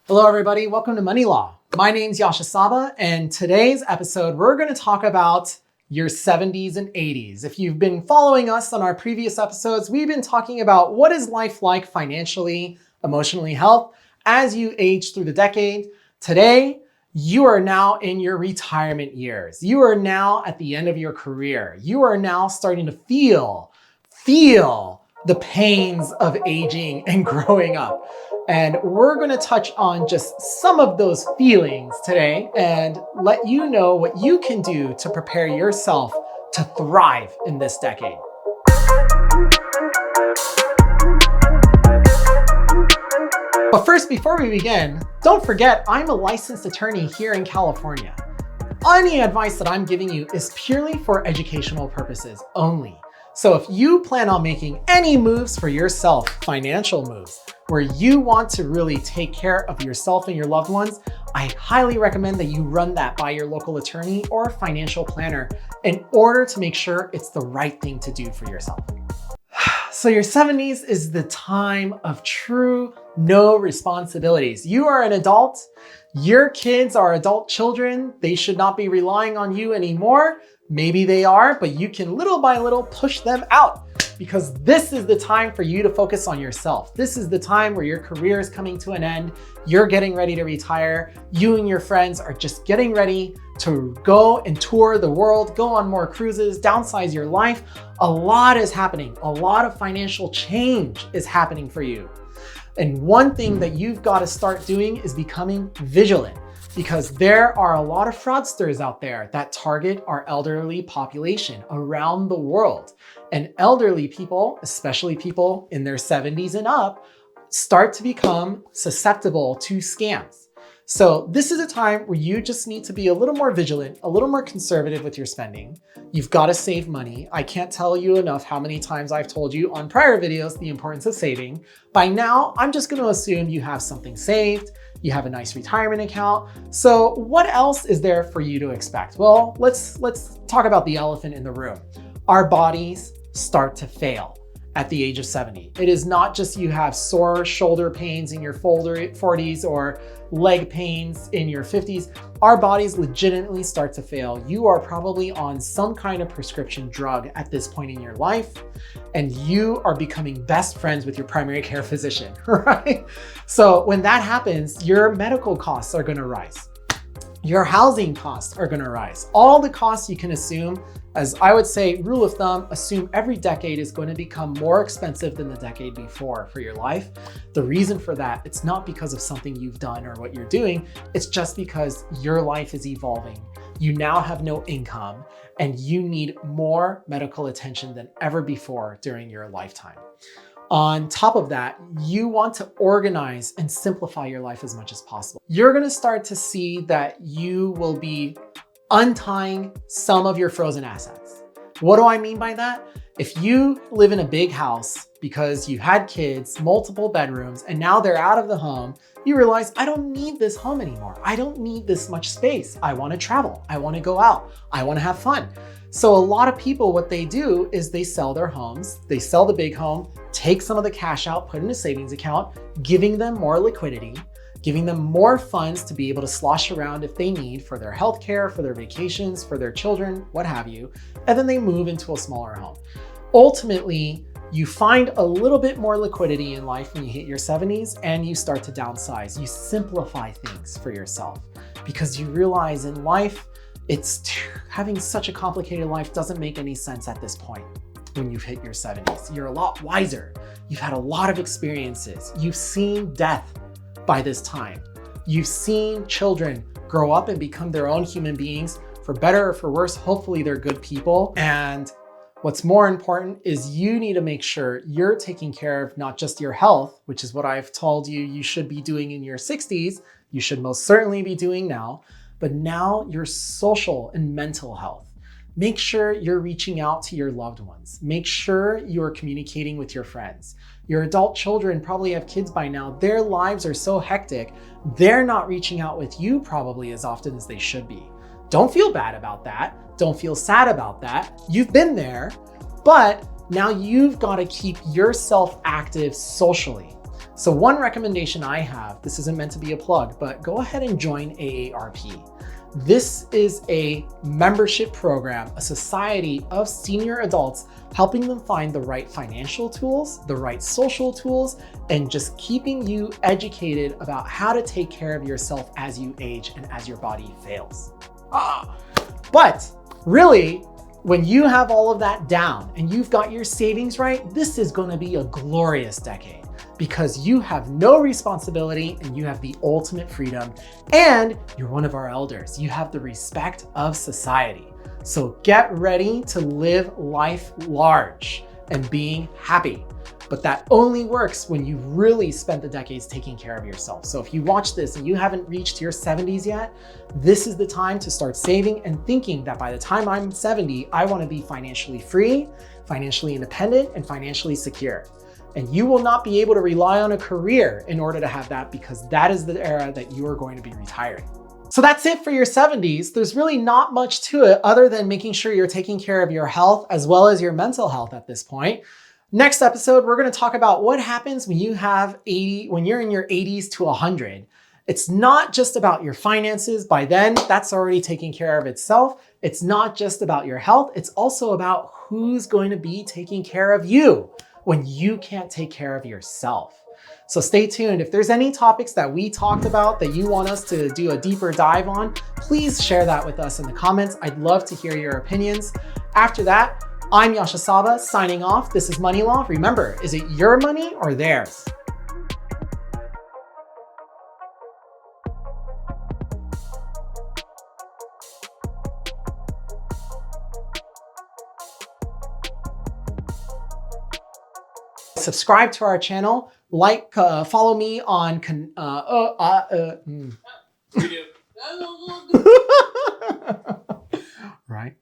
Hello everybody, welcome to Money Law. My name's Yasha Saba, and today's episode we're going to talk about your 70s and 80s. If you've been following us on our previous episodes, we've been talking about what is life like financially, emotionally, health as you age through the decade. Today, you are now in your retirement years. You are now at the end of your career. You are now starting to feel the pains of aging and growing up. And we're going to touch on just some of those feelings today and let you know what you can do to prepare yourself to thrive in this decade. But first, before we begin, don't forget I'm a licensed attorney here in California. Any advice that I'm giving you is purely for educational purposes only. So if you plan on making any moves for yourself, financial moves, where you want to really take care of yourself and your loved ones, I highly recommend that you run that by your local attorney or financial planner in order to make sure it's the right thing to do for yourself. So your 70s is the time of true no responsibilities. You are an adult. Your kids are adult children. They should not be relying on you anymore. Maybe they are, but you can little by little push them out because this is the time for you to focus on yourself. This is the time where your career is coming to an end. You're getting ready to retire. You and your friends are just getting ready to go and tour the world, go on more cruises, downsize your life. A lot is happening. A lot of financial change is happening for you. And one thing that you've got to start doing is becoming vigilant, because there are a lot of fraudsters out there that target our elderly population around the world. And elderly people, especially people in their 70s and up, start to become susceptible to scams. So this is a time where you just need to be a little more vigilant, a little more conservative with your spending. You've got to save money. I can't tell you enough how many times I've told you on prior videos the importance of saving. By now, I'm just going to assume you have something saved. You have a nice retirement account. So what else is there for you to expect? Well, let's talk about the elephant in the room. Our bodies start to fail at the age of 70. It is not just you have sore shoulder pains in your 40s or leg pains in your 50s. Our bodies legitimately start to fail. You are probably on some kind of prescription drug at this point in your life, and you are becoming best friends with your primary care physician, right? So when that happens, your medical costs are gonna rise. Your housing costs are gonna rise. All the costs you can assume, as I would say, rule of thumb, assume every decade is going to become more expensive than the decade before for your life. The reason for that, it's not because of something you've done or what you're doing. It's just because your life is evolving. You now have no income and you need more medical attention than ever before during your lifetime. On top of that, you want to organize and simplify your life as much as possible. You're going to start to see that you will be untying some of your frozen assets. What do I mean by that? If you live in a big house because you had kids, multiple bedrooms, and now they're out of the home, you realize, I don't need this home anymore. I don't need this much space. I want to travel. I want to go out. I want to have fun. So a lot of people, what they do is they sell their homes, they sell the big home, take some of the cash out, put in a savings account, giving them more liquidity, giving them more funds to be able to slosh around if they need for their healthcare, for their vacations, for their children, what have you, and then they move into a smaller home. Ultimately, you find a little bit more liquidity in life when you hit your 70s and you start to downsize. You simplify things for yourself because you realize in life, having such a complicated life doesn't make any sense at this point. When you've hit your 70s, you're a lot wiser. You've had a lot of experiences. You've seen death by this time. You've seen children grow up and become their own human beings, for better or for worse. Hopefully they're good people. And what's more important is you need to make sure you're taking care of not just your health, which is what I've told you you should be doing in your 60s, you should most certainly be doing now, but now your social and mental health. Make sure you're reaching out to your loved ones. Make sure you're communicating with your friends. Your adult children probably have kids by now. Their lives are so hectic, they're not reaching out with you probably as often as they should be. Don't feel bad about that. Don't feel sad about that. You've been there, but now you've got to keep yourself active socially. So one recommendation I have, this isn't meant to be a plug, but go ahead and join AARP. This is a membership program, a society of senior adults helping them find the right financial tools, the right social tools, and just keeping you educated about how to take care of yourself as you age and as your body fails. But really, when you have all of that down and you've got your savings right, this is going to be a glorious decade because you have no responsibility and you have the ultimate freedom and you're one of our elders. You have the respect of society. So get ready to live life large and being happy. But that only works when you really spent the decades taking care of yourself. So if you watch this and you haven't reached your 70s yet, this is the time to start saving and thinking that by the time I'm 70, I want to be financially free, financially independent, and financially secure. And you will not be able to rely on a career in order to have that because that is the era that you are going to be retiring. So that's it for your 70s. There's really not much to it other than making sure you're taking care of your health as well as your mental health at this point. Next episode, we're going to talk about what happens when when you're in your 80s to 100. It's not just about your finances. By then, that's already taking care of itself. It's not just about your health. It's also about who's going to be taking care of you when you can't take care of yourself. So stay tuned. If there's any topics that we talked about that you want us to do a deeper dive on, please share that with us in the comments. I'd love to hear your opinions. After that, I'm Yasha Saba signing off. This is Money Law. Remember, is it your money or theirs? Subscribe to our channel, follow me on, We do. right?